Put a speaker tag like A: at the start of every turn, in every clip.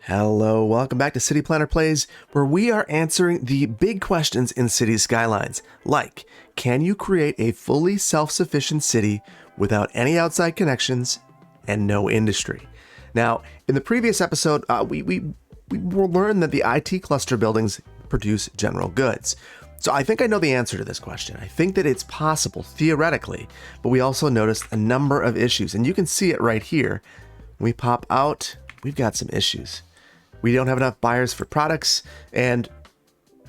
A: Hello, welcome back to City Planner Plays, where we are answering the big questions in City Skylines, like, can you create a fully self-sufficient city without any outside connections and no industry? Now, in the previous episode, we learned that the IT cluster buildings produce general goods. So I think I know the answer to this question. I think that it's possible, theoretically, but we also noticed a number of issues, and you can see it right here. When we pop out, we've got some issues. We don't have enough buyers for products, and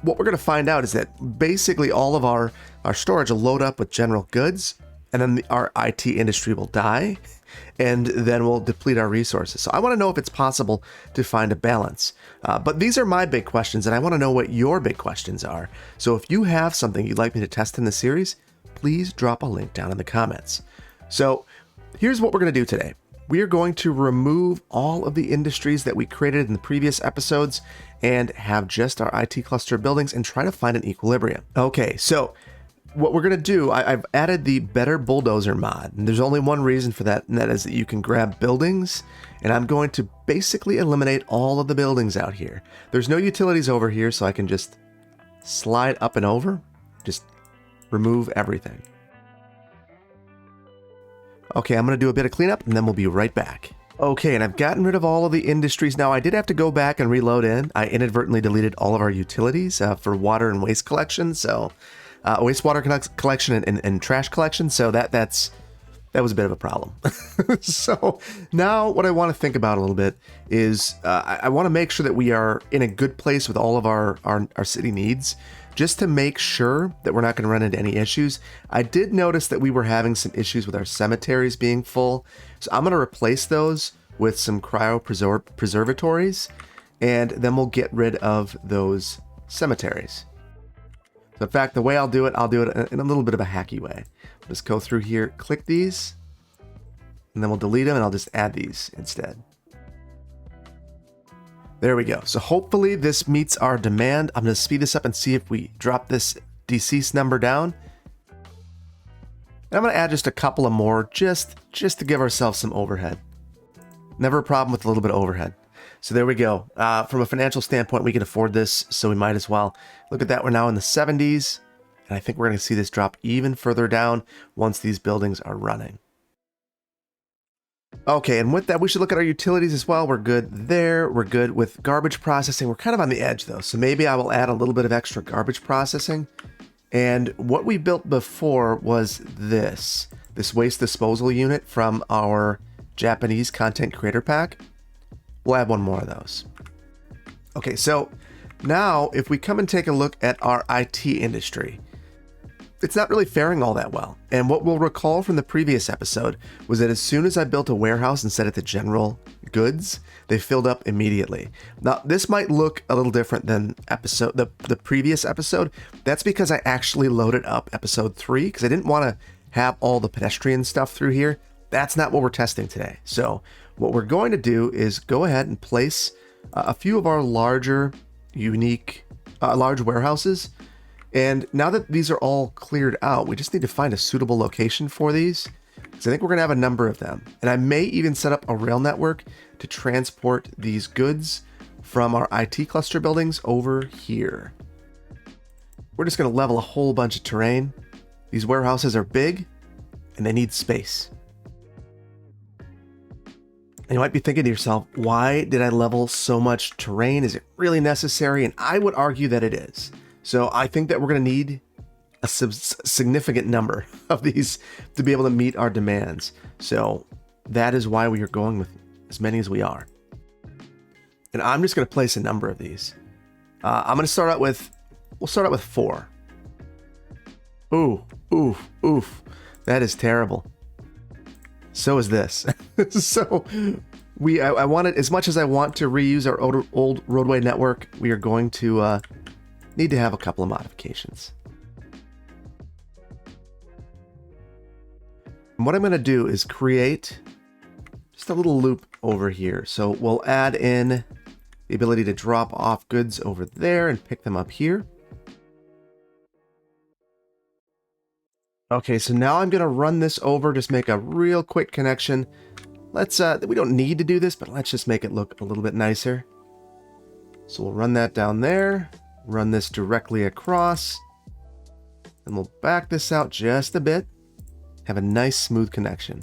A: what we're going to find out is that basically all of our storage will load up with general goods, and then our IT industry will die, and then we'll deplete our resources. So I want to know if it's possible to find a balance. But these are my big questions, and I want to know what your big questions are. So if you have something you'd like me to test in the series, please drop a link down in the comments. So here's what we're going to do today. We are going to remove all of the industries that we created in the previous episodes and have just our IT cluster buildings and try to find an equilibrium. Okay, so what we're going to do, I've added the Better Bulldozer mod, and there's only one reason for that, and that is that you can grab buildings, and I'm going to basically eliminate all of the buildings out here. There's no utilities over here, so I can just slide up and over, just remove everything. Okay, I'm going to do a bit of cleanup, and then we'll be right back. Okay, and I've gotten rid of all of the industries. Now, I did have to go back and reload in. I inadvertently deleted all of our utilities for water and waste collection, so wastewater collection and trash collection, so that was a bit of a problem. So now what I want to think about a little bit is I want to make sure that we are in a good place with all of our city needs, just to make sure that we're not going to run into any issues. I did notice that we were having some issues with our cemeteries being full, so I'm going to replace those with some cryopreservatories, and then we'll get rid of those cemeteries. So in fact, the way I'll do it in a little bit of a hacky way. I'll just go through here, click these, and then we'll delete them, and I'll just add these instead. There we go. So hopefully this meets our demand. I'm going to speed this up and see if we drop this deceased number down. And I'm going to add just a couple of more just to give ourselves some overhead. Never a problem with a little bit of overhead. So there we go. From a financial standpoint, we can afford this, so we might as well. Look at that. We're now in the 70s. And I think we're going to see this drop even further down once these buildings are running. Okay, and with that, we should look at our utilities as well. We're good there. We're good with garbage processing. We're kind of on the edge, though, so maybe I will add a little bit of extra garbage processing. And what we built before was this waste disposal unit from our Japanese content creator pack. We'll add one more of those. Okay, so now if we come and take a look at our IT industry, it's not really faring all that well. And what we'll recall from the previous episode was that as soon as I built a warehouse and set it to general goods, they filled up immediately. Now, this might look a little different than the previous episode. That's because I actually loaded up episode 3 because I didn't want to have all the pedestrian stuff through here. That's not what we're testing today. So what we're going to do is go ahead and place a few of our larger, unique, large warehouses. And now that these are all cleared out, we just need to find a suitable location for these, because I think we're going to have a number of them. And I may even set up a rail network to transport these goods from our IT cluster buildings over here. We're just going to level a whole bunch of terrain. These warehouses are big, and they need space. And you might be thinking to yourself, why did I level so much terrain? Is it really necessary? And I would argue that it is. So I think that we're going to need a significant number of these to be able to meet our demands. So that is why we are going with as many as we are. And I'm just going to place a number of these. I'm going to start out with, we'll start out with 4. Ooh. That is terrible. So is this. So I wanted, as much as I want to reuse our old roadway network, we are going to need to have a couple of modifications. And what I'm going to do is create just a little loop over here. So we'll add in the ability to drop off goods over there and pick them up here. Okay, so now I'm going to run this over, just make a real quick connection. Let's, we don't need to do this, but let's just make it look a little bit nicer. So we'll run that down there, run this directly across, and we'll back this out just a bit. Have a nice smooth connection.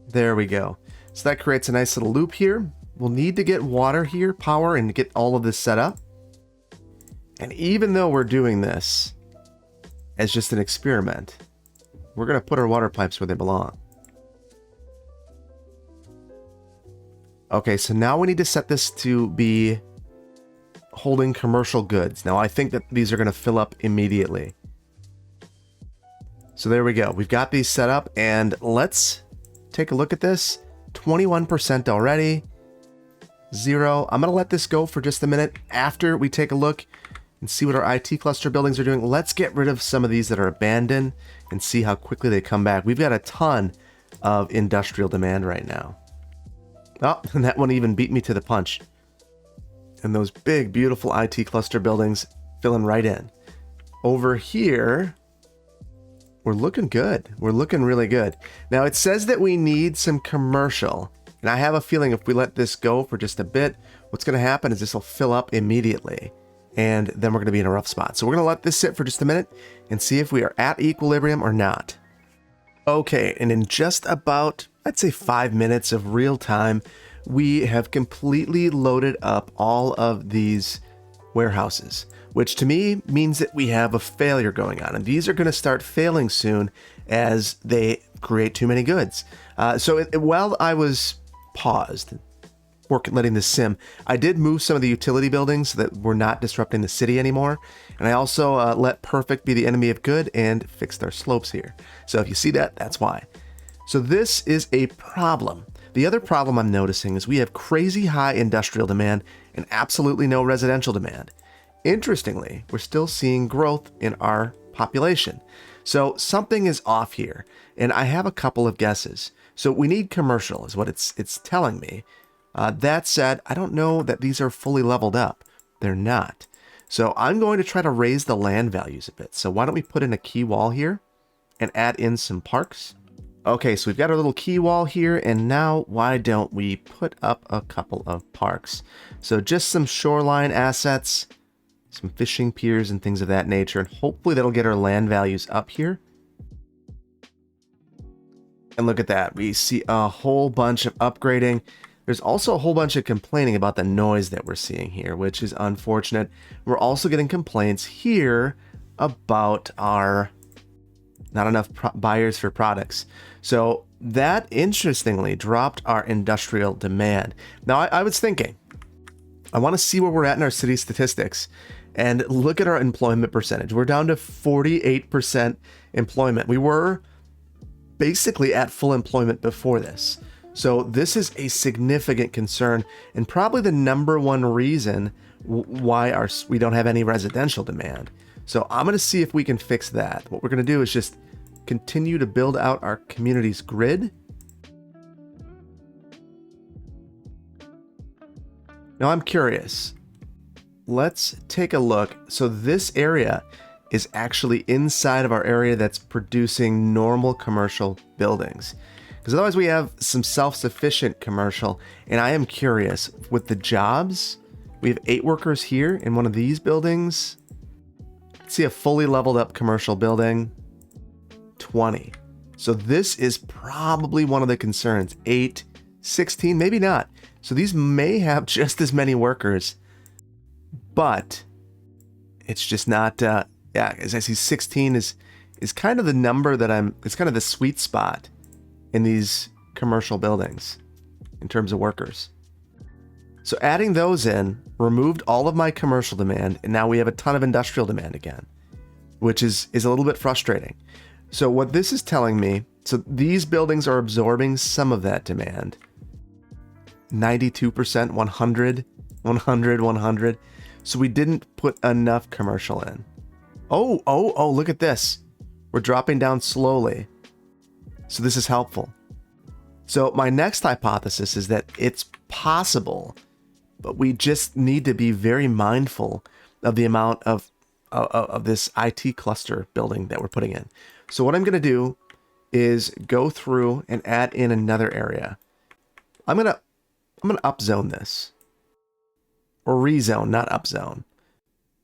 A: There we go. So that creates a nice little loop here. We'll need to get water here, power, and get all of this set up. And even though we're doing this as just an experiment, we're going to put our water pipes where they belong. Okay, so now we need to set this to be holding commercial goods. Now I think that these are going to fill up immediately. So there we go. We've got these set up, and let's take a look at this. 21% already. 0. I'm going to let this go for just a minute after we take a look and see what our IT cluster buildings are doing. Let's get rid of some of these that are abandoned and see how quickly they come back. We've got a ton of industrial demand right now. Oh, and that one even beat me to the punch. And those big, beautiful IT cluster buildings filling right in. Over here, we're looking good. We're looking really good. Now, it says that we need some commercial. And I have a feeling if we let this go for just a bit, what's going to happen is this will fill up immediately. And then we're going to be in a rough spot. So we're going to let this sit for just a minute and see if we are at equilibrium or not. Okay, and in just about, I'd say 5 minutes of real time, we have completely loaded up all of these warehouses, which to me means that we have a failure going on. And these are going to start failing soon as they create too many goods. While I was paused, letting this sim, I did move some of the utility buildings so that we're not disrupting the city anymore. And I also let perfect be the enemy of good and fixed our slopes here. So if you see that, that's why. So this is a problem. The other problem I'm noticing is we have crazy high industrial demand and absolutely no residential demand. Interestingly, we're still seeing growth in our population. So something is off here, and I have a couple of guesses. So we need commercial is what it's telling me. That said, I don't know that these are fully leveled up. They're not. So I'm going to try to raise the land values a bit. So why don't we put in a key wall here and add in some parks? Okay, so we've got our little key wall here, and now why don't we put up a couple of parks? So just some shoreline assets, some fishing piers and things of that nature, and hopefully that'll get our land values up here. And look at that, we see a whole bunch of upgrading. There's also a whole bunch of complaining about the noise that we're seeing here, which is unfortunate. We're also getting complaints here about our not enough buyers for products. So that interestingly dropped our industrial demand. Now I was thinking, I want to see where we're at in our city statistics and look at our employment percentage. We're down to 48% employment. We were basically at full employment before this. So this is a significant concern and probably the number one reason why we don't have any residential demand. So I'm going to see if we can fix that. What we're going to do is just continue to build out our community's grid. Now I'm curious. Let's take a look. So this area is actually inside of our area that's producing normal commercial buildings. Because otherwise we have some self-sufficient commercial. And I am curious, with the jobs, we have 8 workers here in one of these buildings. Let's see a fully leveled up commercial building. 20. So this is probably one of the concerns. 8, 16, maybe not. So these may have just as many workers, but it's just not, yeah, as I see 16 is kind of the number that it's kind of the sweet spot in these commercial buildings in terms of workers. So adding those in removed all of my commercial demand, and now we have a ton of industrial demand again, which is a little bit frustrating. So what this is telling me, so these buildings are absorbing some of that demand. 92%, 100, 100, 100. So we didn't put enough commercial in. Oh, look at this. We're dropping down slowly. So this is helpful. So my next hypothesis is that it's possible, but we just need to be very mindful of the amount of this IT cluster building that we're putting in. So what I'm going to do is go through and add in another area. I'm gonna upzone this. Or rezone, not upzone.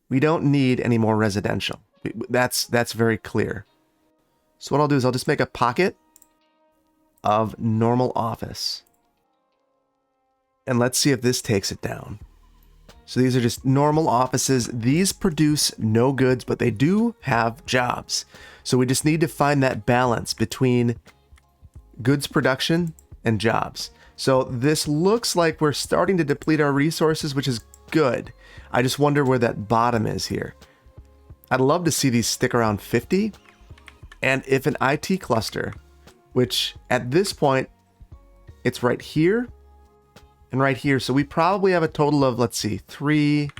A: We don't need any more residential. That's very clear. So what I'll do is I'll just make a pocket of normal office. And let's see if this takes it down. So these are just normal offices. These produce no goods, but they do have jobs. So we just need to find that balance between goods production and jobs. So this looks like we're starting to deplete our resources, which is good. I just wonder where that bottom is here. I'd love to see these stick around 50. And if an IT cluster, which at this point, it's right here and right here. So we probably have a total of, let's see, 3,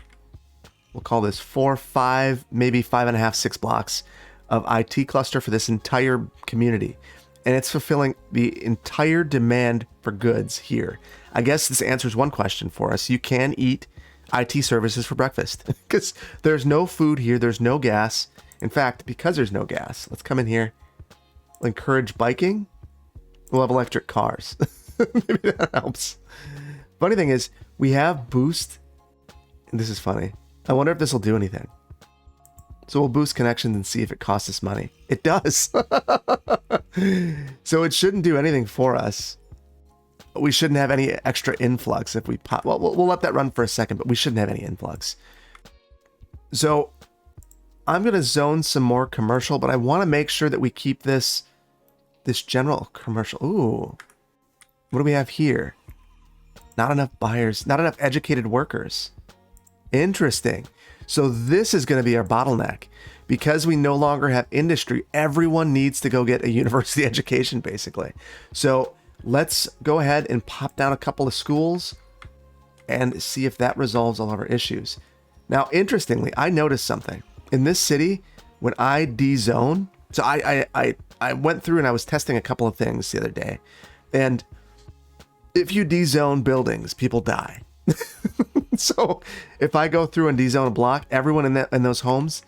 A: we'll call this 4, 5, maybe 5.5, 6 blocks of IT cluster for this entire community. And it's fulfilling the entire demand for goods here. I guess this answers one question for us. You can eat IT services for breakfast because there's no food here. There's no gas. In fact, because there's no gas, let's come in here. We'll encourage biking. We'll have electric cars. Maybe that helps. Funny thing is, we have boost. And this is funny. I wonder if this will do anything. So we'll boost connections and see if it costs us money. It does. So it shouldn't do anything for us. We shouldn't have any extra influx if we pop. Well, we'll let that run for a second, but we shouldn't have any influx. So I'm going to zone some more commercial, but I want to make sure that we keep this general commercial. Ooh, what do we have here? Not enough buyers, not enough educated workers. Interesting. So this is going to be our bottleneck. Because we no longer have industry, everyone needs to go get a university education, basically. So let's go ahead and pop down a couple of schools and see if that resolves all of our issues. Now, interestingly, I noticed something. In this city, when I dezone, so I went through and I was testing a couple of things the other day. And if you dezone buildings, people die. So if I go through and dezone a block, everyone in those homes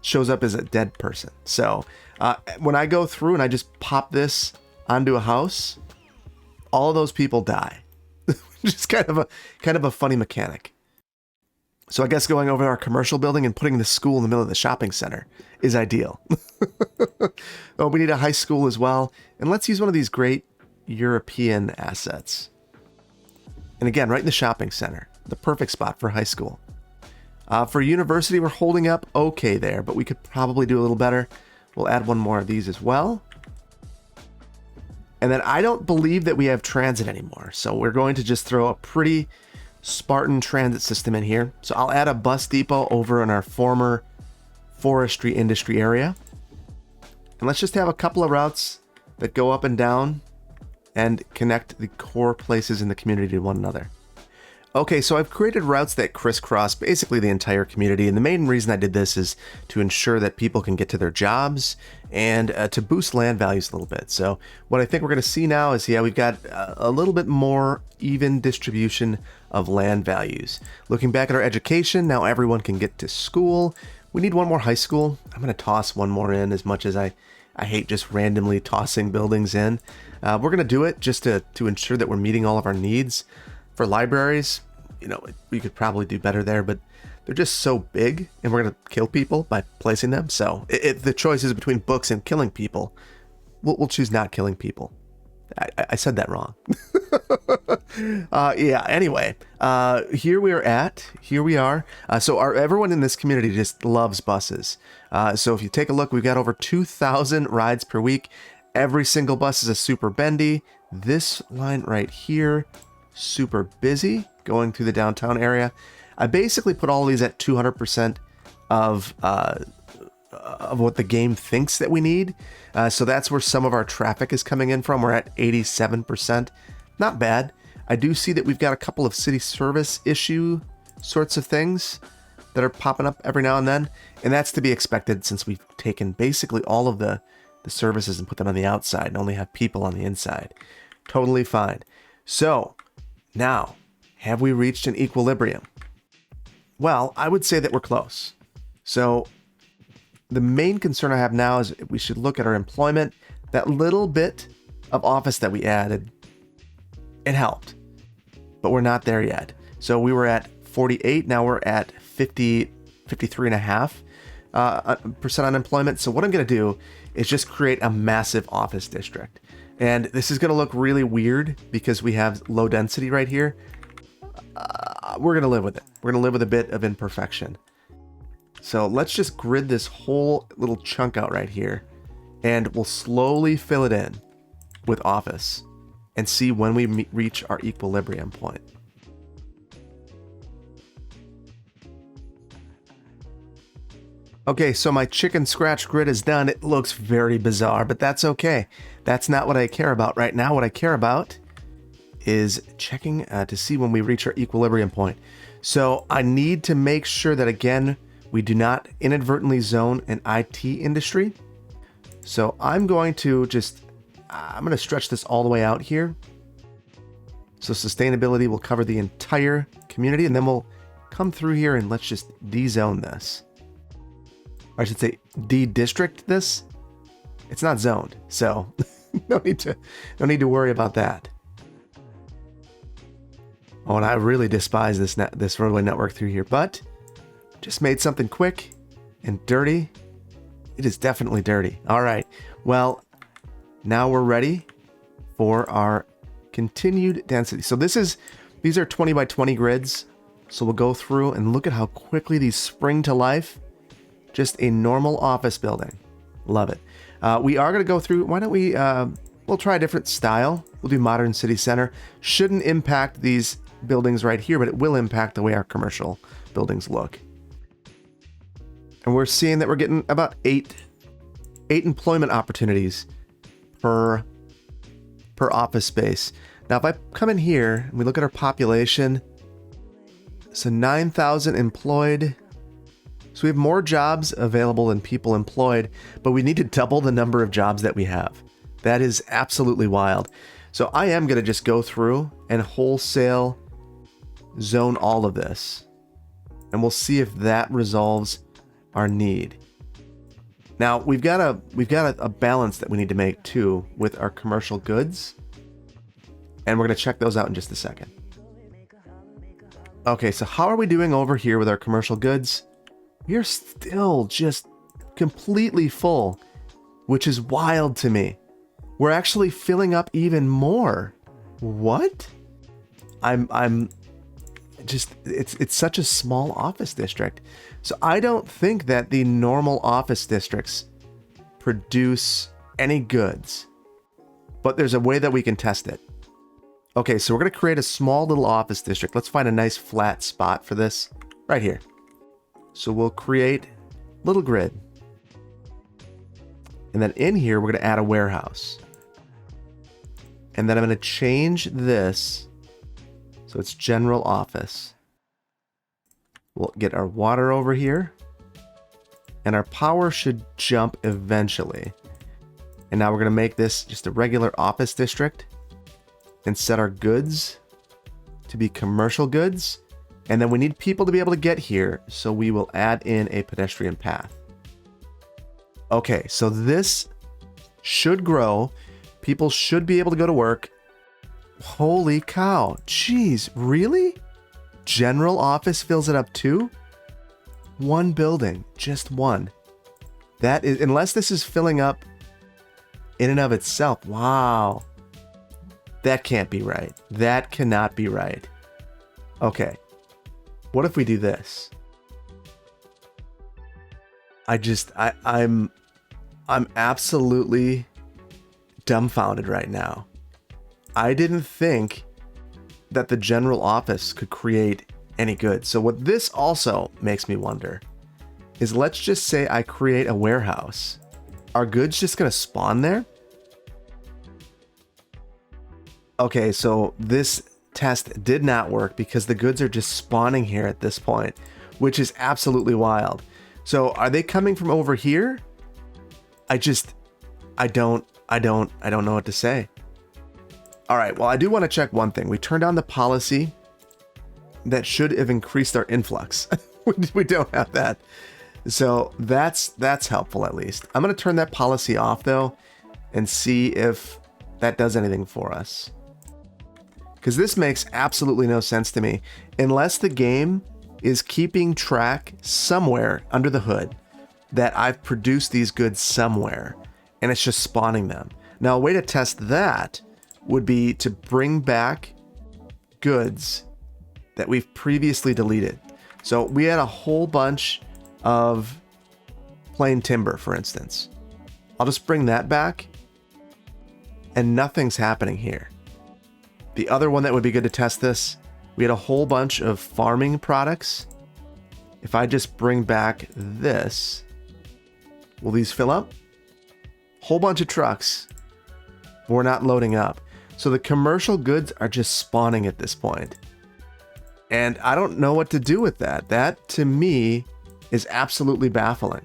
A: shows up as a dead person. So when I go through and I just pop this onto a house, all of those people die. Just kind of a funny mechanic. So I guess going over our commercial building and putting the school in the middle of the shopping center is ideal. Oh, we need a high school as well. And let's use one of these great European assets. And again, right in the shopping center, the perfect spot for high school. For university, we're holding up okay there, but we could probably do a little better. We'll add one more of these as well. And then I don't believe that we have transit anymore. So we're going to just throw a pretty Spartan transit system in here. So I'll add a bus depot over in our former forestry industry area. And let's just have a couple of routes that go up and down and connect the core places in the community to one another. Okay, so I've created routes that crisscross basically the entire community, and the main reason I did this is to ensure that people can get to their jobs and to boost land values a little bit. So what I think we're going to see now is, yeah, we've got a little bit more even distribution of land values. Looking back at our education, now everyone can get to school. We need one more high school. I'm going to toss one more in, as much as I hate just randomly tossing buildings in. We're going to do it just to ensure that we're meeting all of our needs. For libraries, you know, we could probably do better there, but they're just so big and we're going to kill people by placing them. So if the choice is between books and killing people, we'll choose not killing people. I said that wrong. Yeah, anyway, here we are. So everyone in this community just loves buses. So if you take a look, we've got over 2,000 rides per week. Every single bus is a super bendy. This line right here, super busy going through the downtown area. I basically put all of these at 200% of what the game thinks that we need. So that's where some of our traffic is coming in from. We're at 87%. Not bad. I do see that we've got a couple of city service issue sorts of things that are popping up every now and then. And that's to be expected since we've taken basically all of the services and put them on the outside and only have people on the inside. Totally fine. So now, have we reached an equilibrium? Well, I would say that we're close. So the main concern I have now is we should look at our employment. That little bit of office that we added, it helped, but we're not there yet. So we were at 48, now we're at 50, 53.5% unemployment. So what I'm going to do is just create a massive office district. And this is going to look really weird because we have low density right here. We're going to live with it. We're going to live with a bit of imperfection. So let's just grid this whole little chunk out right here, and we'll slowly fill it in with office and see when we reach our equilibrium point. Okay, so my chicken scratch grid is done. It looks very bizarre, but that's okay. That's not what I care about right now. What I care about is checking to see when we reach our equilibrium point. So I need to make sure that, again, we do not inadvertently zone an IT industry. So I'm going to stretch this all the way out here. So sustainability will cover the entire community, and then we'll come through here and let's just de-zone this. Or I should say de-district this. It's not zoned, so no need to worry about that. Oh, and I really despise this roadway network through here, but just made something quick and dirty. It is definitely dirty. All right. Well, now we're ready for our continued density. So these are 20 by 20 grids. So we'll go through and look at how quickly these spring to life. Just a normal office building. Love it. We are going to go through. Why don't we'll try a different style. We'll do modern city center. Shouldn't impact these buildings right here, but it will impact the way our commercial buildings look. And we're seeing that we're getting about eight employment opportunities per office space. Now, if I come in here and we look at our population, so 9,000 employed. So we have more jobs available than people employed, but we need to double the number of jobs that we have. That is absolutely wild. So I am going to just go through and wholesale zone all of this. And we'll see if that resolves our need. Now we've got a balance that we need to make too with our commercial goods. And we're going to check those out in just a second. Okay, so how are we doing over here with our commercial goods? We're still just completely full, which is wild to me. We're actually filling up even more. What? It's such a small office district. So I don't think that the normal office districts produce any goods, but there's a way that we can test it. Okay, so we're going to create a small little office district. Let's find a nice flat spot for this right here. So we'll create a little grid. And then in here, we're going to add a warehouse. And then I'm going to change this. So it's general office. We'll get our water over here. And our power should jump eventually. And now we're going to make this just a regular office district. And set our goods to be commercial goods. And then we need people to be able to get here. So we will add in a pedestrian path. Okay, so this should grow. People should be able to go to work. Holy cow. Jeez, really? General office fills it up too? One building, just one. That is, unless this is filling up in and of itself. Wow. That can't be right. That cannot be right. Okay. What if we do this? I'm absolutely dumbfounded right now. I didn't think that the general office could create any good. So what this also makes me wonder is, let's just say I create a warehouse. Are goods just going to spawn there? Okay, so this test did not work because the goods are just spawning here at this point, which is absolutely wild. So are they coming from over here? I don't know what to say. All right, well, I do want to check one thing. We turned on the policy that should have increased our influx. We don't have that. So that's helpful at least. I'm going to turn that policy off though, and see if that does anything for us. Because this makes absolutely no sense to me unless the game is keeping track somewhere under the hood that I've produced these goods somewhere and it's just spawning them. Now, a way to test that would be to bring back goods that we've previously deleted. So we had a whole bunch of plain timber, for instance. I'll just bring that back and nothing's happening here. The other one that would be good to test this, we had a whole bunch of farming products. If I just bring back this, will these fill up? Whole bunch of trucks. We're not loading up. So the commercial goods are just spawning at this point. And I don't know what to do with that. That, to me, is absolutely baffling.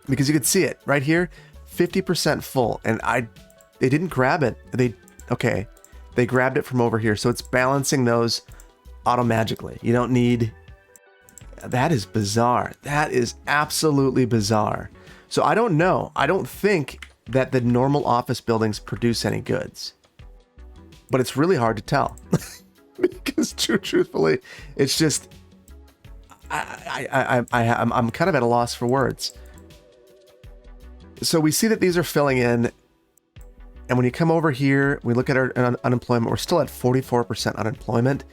A: Because you could see it right here, 50% full. And they didn't grab it. They grabbed it from over here. So it's balancing those auto-magically. You don't need... That is bizarre. That is absolutely bizarre. So I don't know. I don't think that the normal office buildings produce any goods. But it's really hard to tell. Because truthfully, it's just... I'm kind of at a loss for words. So we see that these are filling in. And when you come over here, we look at our unemployment. We're still at 44% unemployment.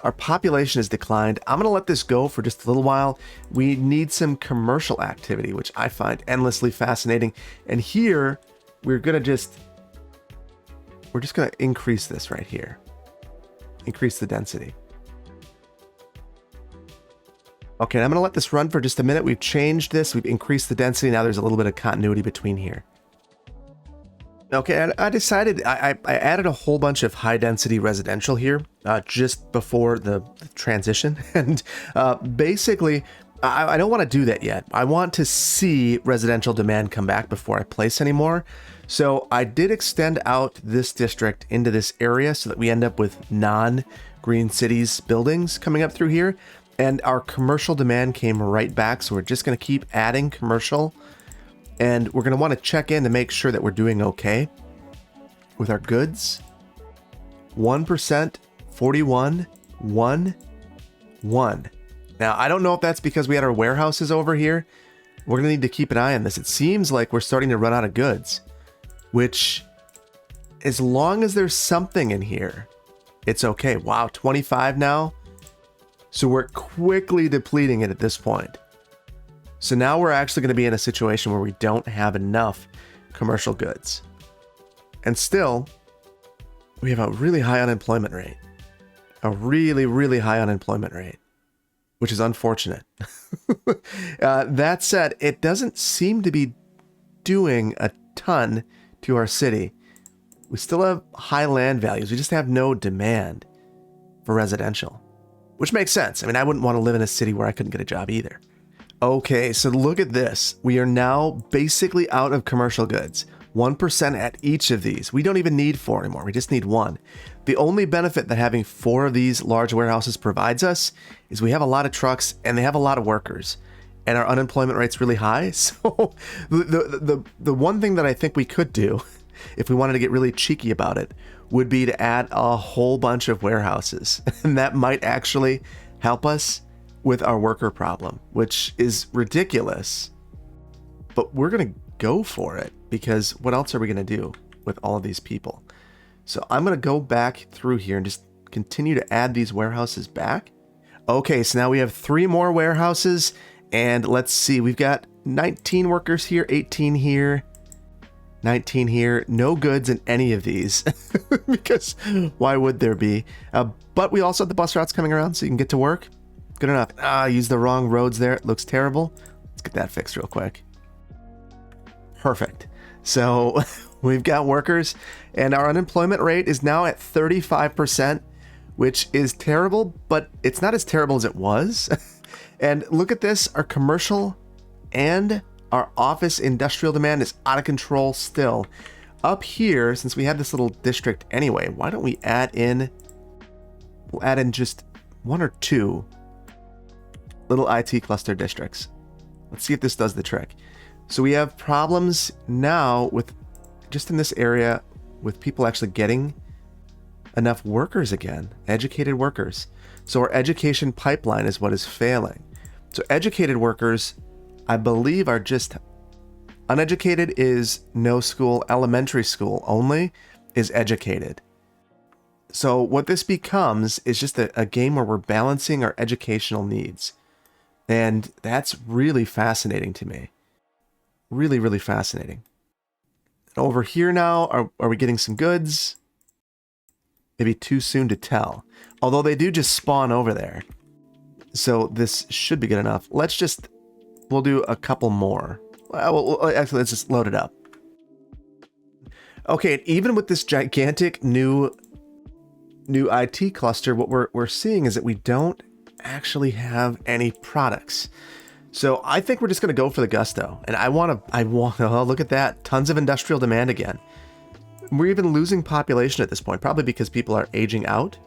A: Our population has declined. I'm going to let this go for just a little while. We need some commercial activity, which I find endlessly fascinating. And here, we're just going to increase this right here. Increase the density. Okay, I'm going to let this run for just a minute. We've changed this. We've increased the density. Now there's a little bit of continuity between here. Okay, I decided I added a whole bunch of high density residential here just before the transition. And basically, I don't want to do that yet. I want to see residential demand come back before I place any more. So I did extend out this district into this area so that we end up with non-green cities buildings coming up through here. And our commercial demand came right back. So we're just going to keep adding commercial. And we're going to want to check in to make sure that we're doing okay with our goods. 1%, 41, 1, 1. Now, I don't know if that's because we had our warehouses over here. We're going to need to keep an eye on this. It seems like we're starting to run out of goods, which, as long as there's something in here, it's okay. Wow, 25 now. So we're quickly depleting it at this point. So now we're actually going to be in a situation where we don't have enough commercial goods. And still, we have a really high unemployment rate. A really, really high unemployment rate, which is unfortunate. That said, it doesn't seem to be doing a ton to our city. We still have high land values. We just have no demand for residential, which makes sense. I mean, I wouldn't want to live in a city where I couldn't get a job either. Okay, so look at this. We are now basically out of commercial goods. 1% at each of these. We don't even need 4 anymore. We just need 1. The only benefit that having 4 of these large warehouses provides us is we have a lot of trucks and they have a lot of workers. And our unemployment rate's really high. So the one thing that I think we could do, if we wanted to get really cheeky about it, would be to add a whole bunch of warehouses. And that might actually help us with our worker problem, which is ridiculous, but we're going to go for it because what else are we going to do with all of these people? So I'm going to go back through here and just continue to add these warehouses back. Okay, so now we have 3 more warehouses and let's see, we've got 19 workers here, 18 here, 19 here, no goods in any of these because why would there be? But we also have the bus routes coming around so you can get to work. Good enough. I used the wrong roads there. It looks terrible. Let's get that fixed real quick. Perfect. So we've got workers and our unemployment rate is now at 35%, which is terrible, but it's not as terrible as it was. And look at this. Our commercial and our office industrial demand is out of control still. Up here, since we have this little district anyway, why don't we we'll add in just 1 or 2 little IT cluster districts. Let's see if this does the trick. So we have problems now with just in this area with people actually getting enough workers again, educated workers. So our education pipeline is what is failing. So educated workers, I believe, are just uneducated is no school, elementary school only is educated. So what this becomes is just a game where we're balancing our educational needs. And that's really fascinating to me. Really, really fascinating. Over here now, are we getting some goods? Maybe too soon to tell. Although they do just spawn over there. So this should be good enough. We'll do a couple more. Actually, let's just load it up. Okay, and even with this gigantic new IT cluster, what we're seeing is that we don't actually have any products. So I think we're just going to go for the gusto. And I want oh, look at that. Tons of industrial demand again. We're even losing population at this point, probably because people are aging out.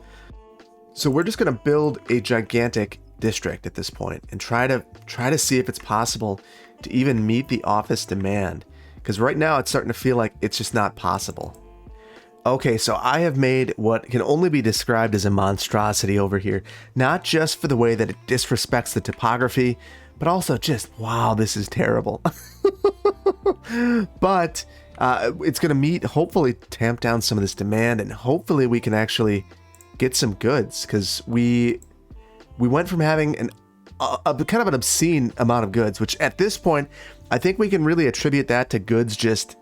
A: So we're just going to build a gigantic district at this point and try to see if it's possible to even meet the office demand. Because right now it's starting to feel like it's just not possible. Okay, so I have made what can only be described as a monstrosity over here. Not just for the way that it disrespects the topography, but also just, wow, this is terrible. But it's going to hopefully tamp down some of this demand, and hopefully we can actually get some goods, because we went from having a kind of an obscene amount of goods, which at this point, I think we can really attribute that to goods just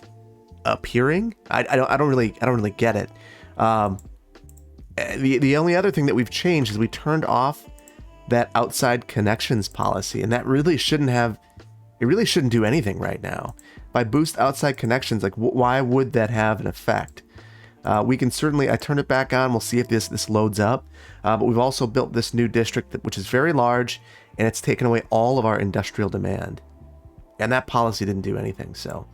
A: appearing. I don't really get it. The only other thing that we've changed is we turned off that outside connections policy, and that really shouldn't do anything right now. If I boost outside connections, like why would that have an effect? We can certainly, I turn it back on, we'll see if this loads up. But we've also built this new district, which is very large, and it's taken away all of our industrial demand. And that policy didn't do anything, so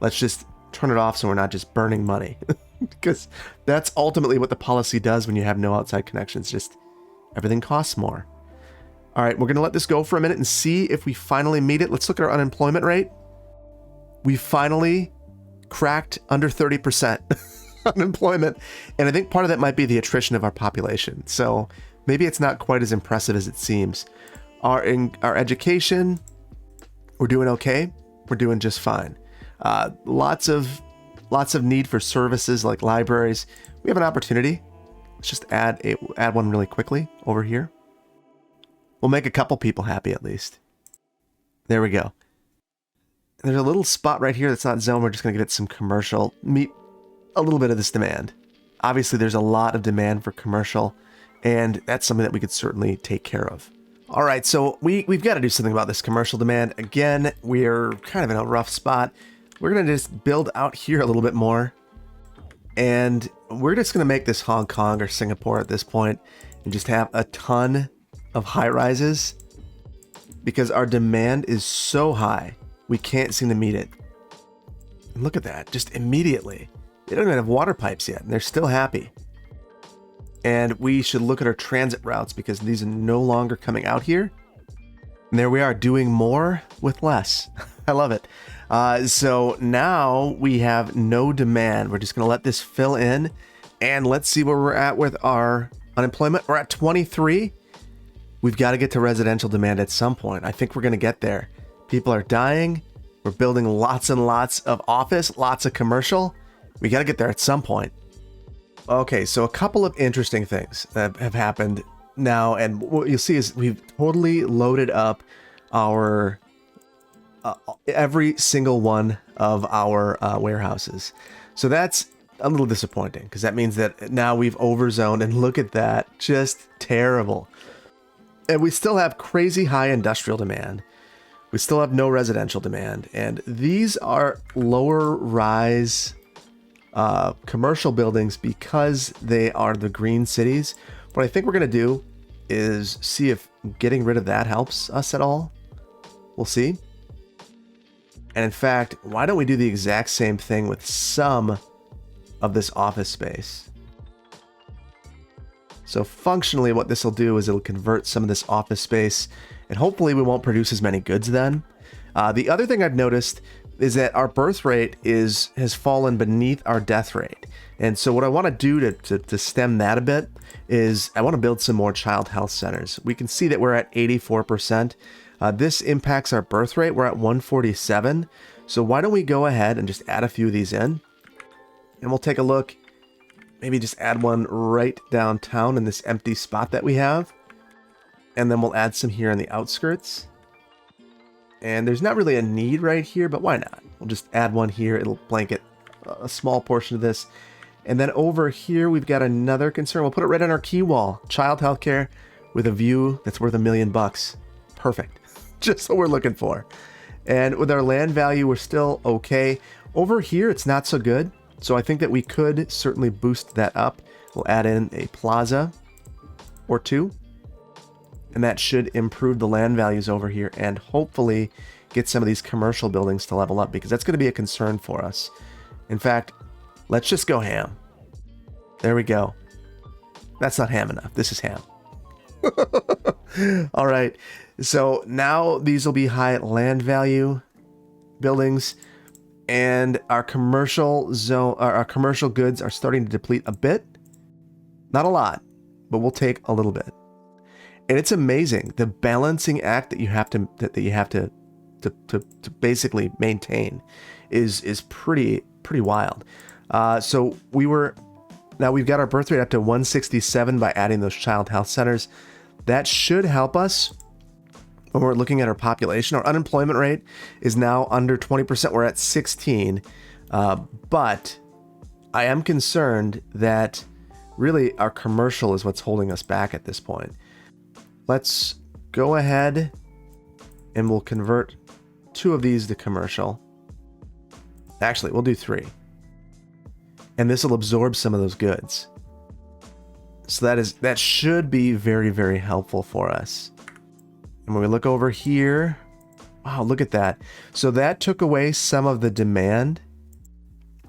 A: let's just turn it off so we're not just burning money. Because that's ultimately what the policy does when you have no outside connections, just everything costs more. All right, we're going to let this go for a minute and see if we finally meet it. Let's look at our unemployment rate. We finally cracked under 30% unemployment. And I think part of that might be the attrition of our population. So maybe it's not quite as impressive as it seems. Our education, we're doing okay. We're doing just fine. Lots of need for services like libraries. We have an opportunity. Let's just add one really quickly over here. We'll make a couple people happy at least. There we go. There's a little spot right here that's not zoned. We're just going to give it some commercial. Meet a little bit of this demand. Obviously, there's a lot of demand for commercial, and that's something that we could certainly take care of. All right, so we've got to do something about this commercial demand. Again, we're kind of in a rough spot. We're going to just build out here a little bit more, and we're just going to make this Hong Kong or Singapore at this point and just have a ton of high rises because our demand is so high, we can't seem to meet it. And look at that, just immediately. They don't even have water pipes yet, and they're still happy. And we should look at our transit routes because these are no longer coming out here. And there we are, doing more with less. I love it. So now we have no demand. We're just going to let this fill in, and let's see where we're at with our unemployment. We're at 23. We've got to get to residential demand at some point. I think we're going to get there. People are dying. We're building lots and lots of office, lots of commercial. We got to get there at some point. Okay, so a couple of interesting things that have happened now, and what you'll see is we've totally loaded up our every single one of our warehouses. So that's a little disappointing because that means that now we've overzoned, and look at that, just terrible. And we still have crazy high industrial demand. We still have no residential demand, and these are lower rise commercial buildings because they are the green cities. What I think we're going to do is see if getting rid of that helps us at all. We'll see. And in fact, why don't we do the exact same thing with some of this office space? So functionally what this will do is it'll convert some of this office space, and hopefully we won't produce as many goods then. The other thing I've noticed is that our birth rate has fallen beneath our death rate. And so what I want to do to stem that a bit is I want to build some more child health centers. We can see that we're at 84%. This impacts our birth rate. We're at 147. So why don't we go ahead and just add a few of these in? And we'll take a look. Maybe just add one right downtown in this empty spot that we have. And then we'll add some here on the outskirts. And there's not really a need right here, but why not? We'll just add one here. It'll blanket a small portion of this. And then over here, we've got another concern. We'll put it right on our key wall. Child healthcare with a view that's worth $1 million. Perfect. Just what we're looking for. And with our land value, we're still okay. Over here, it's not so good. So I think that we could certainly boost that up. We'll add in a plaza or two. And that should improve the land values over here and hopefully get some of these commercial buildings to level up, because that's going to be a concern for us. In fact, let's just go ham. There we go. That's not ham enough. This is ham. All right. So now these will be high land value buildings, and our commercial zone, our commercial goods are starting to deplete a bit. Not a lot, but we'll take a little bit. And it's amazing the balancing act that you have to basically maintain is pretty wild. So now we've got our birth rate up to 167 by adding those child health centers. That should help us when we're looking at our population. Our unemployment rate is now under 20%. We're at 16, but I am concerned that really our commercial is what's holding us back at this point. Let's go ahead and we'll convert 2 of these to commercial. Actually, we'll do 3. And this will absorb some of those goods. So that should be very, very helpful for us. And when we look over here, wow, look at that. So that took away some of the demand,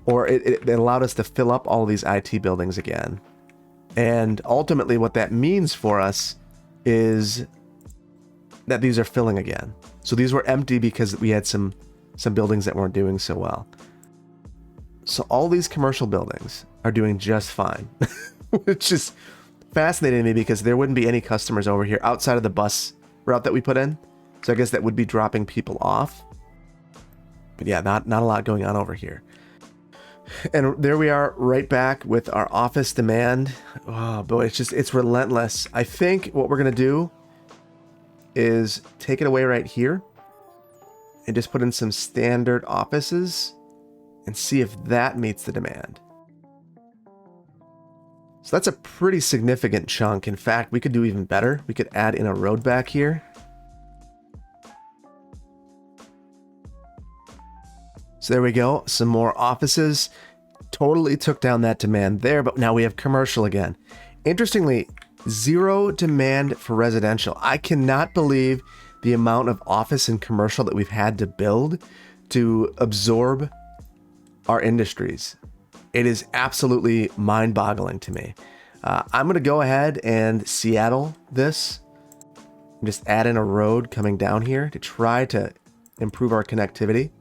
A: or it allowed us to fill up all of these IT buildings again. And ultimately what that means for us is that these are filling again. So these were empty because we had some buildings that weren't doing so well. So all these commercial buildings are doing just fine, which is fascinating to me because there wouldn't be any customers over here outside of the bus route that we put in. So I guess that would be dropping people off. But yeah, not a lot going on over here. And there we are right back with our office demand. Oh boy, it's relentless. I think what we're going to do is take it away right here and just put in some standard offices and see if that meets the demand. So that's a pretty significant chunk. In fact, we could do even better. We could add in a road back here. So there we go. Some more offices. Totally took down that demand there, but now we have commercial again. Interestingly, 0 demand for residential. I cannot believe the amount of office and commercial that we've had to build to absorb our industries. It is absolutely mind-boggling to me. I'm going to go ahead and Seattle this. And just add in a road coming down here to try to improve our connectivity.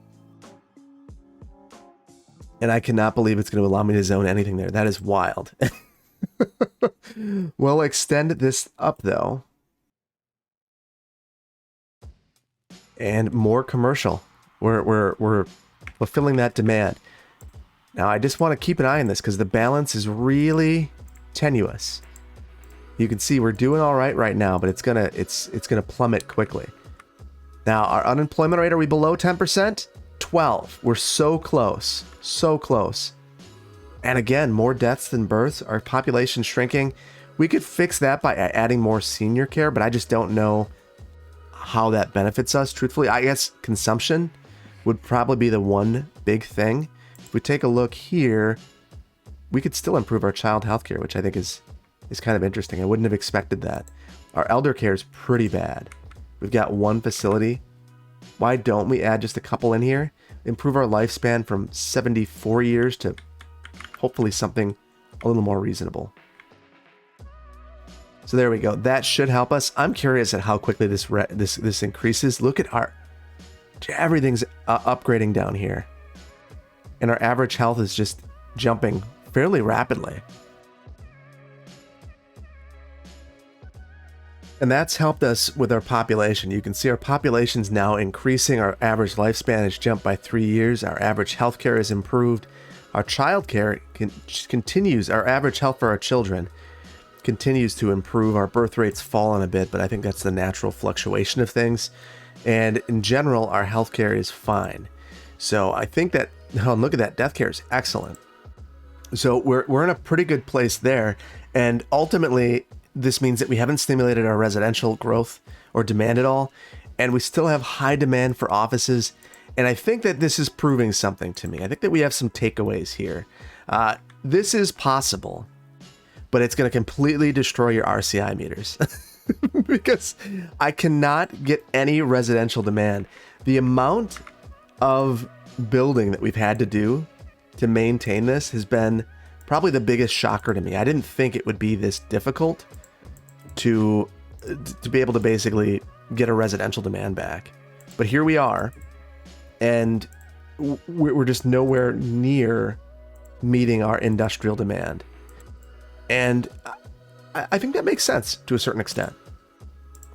A: And I cannot believe it's going to allow me to zone anything there. That is wild. We'll extend this up though. And more commercial. We're fulfilling that demand. Now I just want to keep an eye on this because the balance is really tenuous. You can see we're doing all right now, but it's gonna plummet quickly. Now our unemployment rate, are we below 10%? 12. We're so close. So close. And again, more deaths than births. Our population shrinking. We could fix that by adding more senior care, but I just don't know how that benefits us. Truthfully, I guess consumption would probably be the one big thing. If we take a look here, we could still improve our child healthcare, which I think is kind of interesting. I wouldn't have expected that. Our elder care is pretty bad. We've got one facility. Why don't we add just a couple in here? Improve our lifespan from 74 years to hopefully something a little more reasonable. So there we go. That should help us. I'm curious at how quickly this increases. Look at everything's upgrading down here. And our average health is just jumping fairly rapidly. And that's helped us with our population. You can see our population's now increasing. Our average lifespan has jumped by 3 years. Our average healthcare has improved. Our childcare continues. Our average health for our children continues to improve. Our birth rate's fallen a bit, but I think that's the natural fluctuation of things. And in general, our healthcare is fine. So I think that, oh, look at that, death care is excellent. So we're in a pretty good place there. And ultimately, this means that we haven't stimulated our residential growth or demand at all, and we still have high demand for offices. And I think that this is proving something to me. I think that we have some takeaways here. This is possible, but it's going to completely destroy your RCI meters because I cannot get any residential demand. The amount of building that we've had to do to maintain this has been probably the biggest shocker to me. I didn't think it would be this difficult to be able to basically get a residential demand back. But here we are, and we're just nowhere near meeting our industrial demand. And I think that makes sense to a certain extent.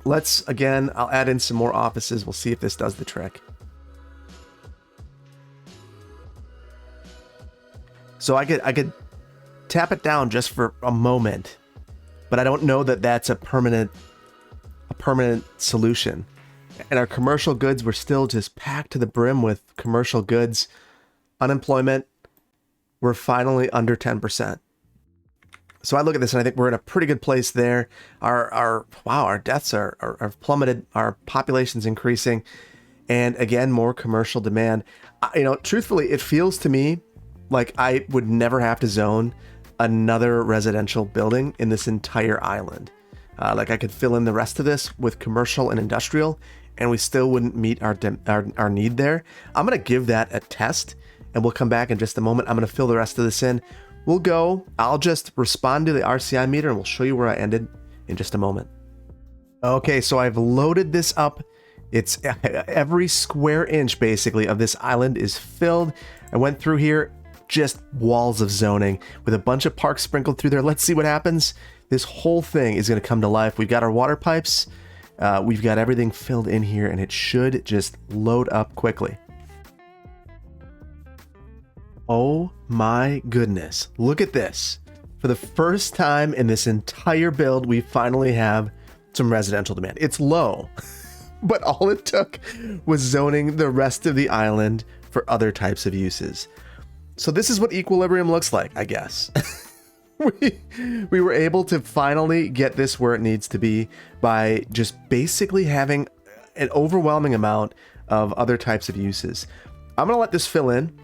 A: I'll add in some more offices. We'll see if this does the trick. So I could tap it down just for a moment, but I don't know that that's a permanent solution. And our commercial goods, we're still just packed to the brim with commercial goods. Unemployment, we're finally under 10%. So I look at this and I think we're in a pretty good place there. Our deaths are plummeted. Our population's increasing. And again, more commercial demand. Truthfully, it feels to me like I would never have to zone another residential building in this entire island. Like I could fill in the rest of this with commercial and industrial, and we still wouldn't meet our need there. I'm going to give that a test, and we'll come back in just a moment. I'm going to fill the rest of this in. I'll just respond to the RCI meter, and we'll show you where I ended in just a moment. Okay, so I've loaded this up. It's every square inch, basically, of this island is filled. I went through here, just walls of zoning with a bunch of parks sprinkled through there. Let's see what happens. This whole thing is going to come to life. We've got our water pipes. We've got everything filled in here, and it should just load up quickly. Oh my goodness. Look at this. For the first time in this entire build, we finally have some residential demand. It's low, but all it took was zoning the rest of the island for other types of uses. So this is what equilibrium looks like, I guess. we were able to finally get this where it needs to be by just basically having an overwhelming amount of other types of uses. I'm going to let this fill in.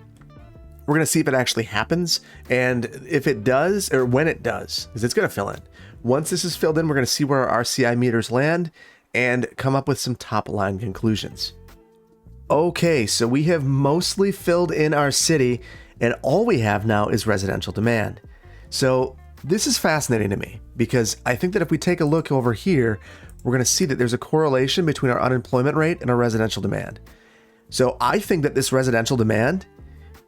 A: We're going to see if it actually happens, and if it does, or when it does, because it's going to fill in. Once this is filled in, we're going to see where our RCI meters land and come up with some top-line conclusions. Okay, so we have mostly filled in our city, and all we have now is residential demand. So this is fascinating to me, because I think that if we take a look over here, we're going to see that there's a correlation between our unemployment rate and our residential demand. So I think that this residential demand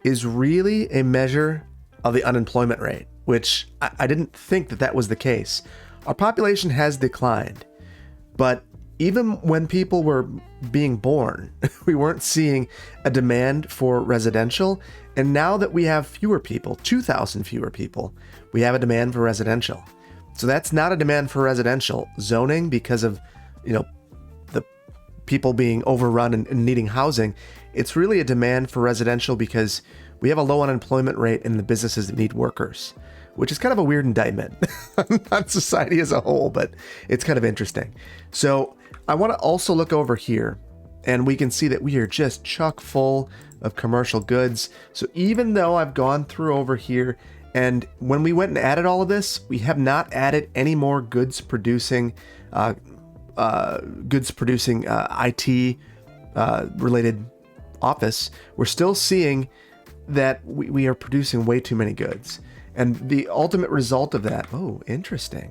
A: is really a measure of the unemployment rate, which I didn't think that that was the case. Our population has declined, but even when people were being born, we weren't seeing a demand for residential. And now that we have fewer people, 2,000 fewer people, we have a demand for residential. So that's not a demand for residential zoning because of, the people being overrun and needing housing. It's really a demand for residential because we have a low unemployment rate in the businesses that need workers, which is kind of a weird indictment on society as a whole, but it's kind of interesting. So I want to also look over here, and we can see that we are just chock full of commercial goods. So even though I've gone through over here, and when we went and added all of this, we have not added any more goods producing IT related office, we're still seeing that we are producing way too many goods. And the ultimate result of that, oh, interesting.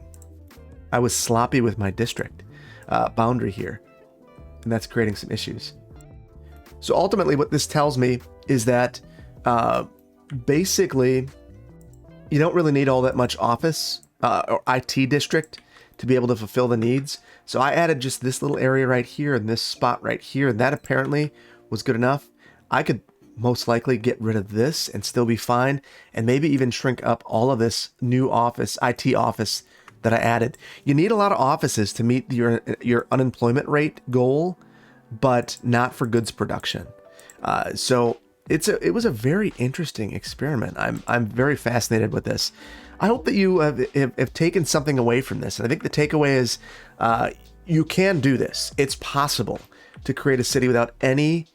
A: I was sloppy with my district boundary here, and that's creating some issues. So ultimately what this tells me is that basically you don't really need all that much office or IT district to be able to fulfill the needs. So I added just this little area right here and this spot right here, and that apparently was good enough. I could most likely get rid of this and still be fine, and maybe even shrink up all of this new office, IT office that I added. You need a lot of offices to meet your unemployment rate goal, but not for goods production. So it was a very interesting experiment. I'm very fascinated with this. I hope that you have taken something away from this. And I think the takeaway is you can do this. It's possible to create a city without any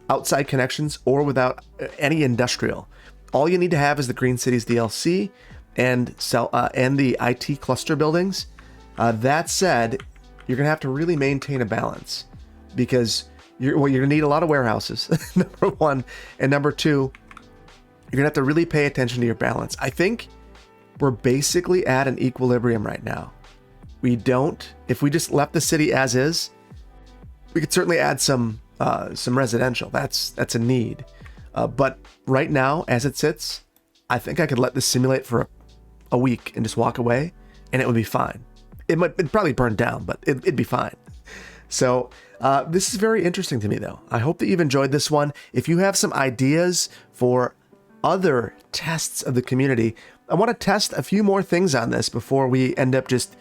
A: outside connections or without any industrial. All you need to have is the Green Cities DLC and the IT cluster buildings. That said, you're gonna have to really maintain a balance, because you're gonna need a lot of warehouses, number one, and number two, you're gonna have to really pay attention to your balance. I think we're basically at an equilibrium right now. If we just left the city as is, we could certainly add some residential. That's a need. But right now, as it sits, I think I could let this simulate for a week and just walk away, and it would be fine. It'd probably burn down, but it'd be fine. So this is very interesting to me, though. I hope that you've enjoyed this one. If you have some ideas for other tests of the community, I want to test a few more things on this before we end up just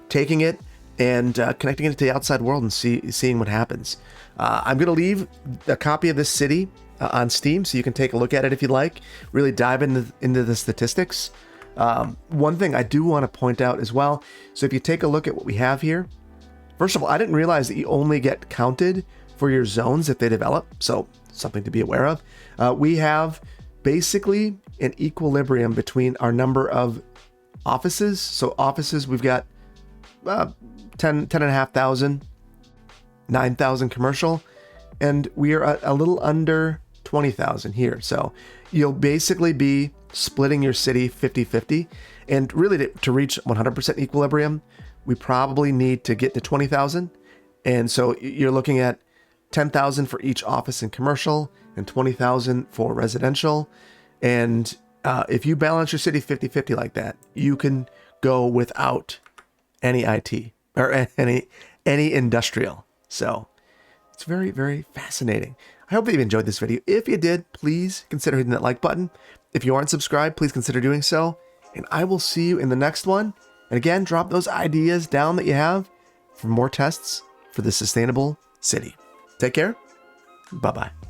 A: taking it and connecting it to the outside world and seeing what happens. I'm going to leave a copy of this city on Steam, so you can take a look at it if you'd like, really dive into the statistics. One thing I do want to point out as well, so if you take a look at what we have here, first of all, I didn't realize that you only get counted for your zones if they develop, so something to be aware of. We have basically an equilibrium between our number of offices. So offices, we've got 10,500, 9,000 commercial, and we are a little under 20,000 here. So you'll basically be splitting your city 50-50. And really to reach 100% equilibrium, we probably need to get to 20,000. And so you're looking at 10,000 for each office and commercial and 20,000 for residential. And if you balance your city 50-50 like that, you can go without any IT or any industrial. So it's very, very fascinating. I hope that you enjoyed this video. If you did, please consider hitting that like button. If you aren't subscribed, please consider doing so. And I will see you in the next one. And again, drop those ideas down that you have for more tests for the sustainable city. Take care. Bye-bye.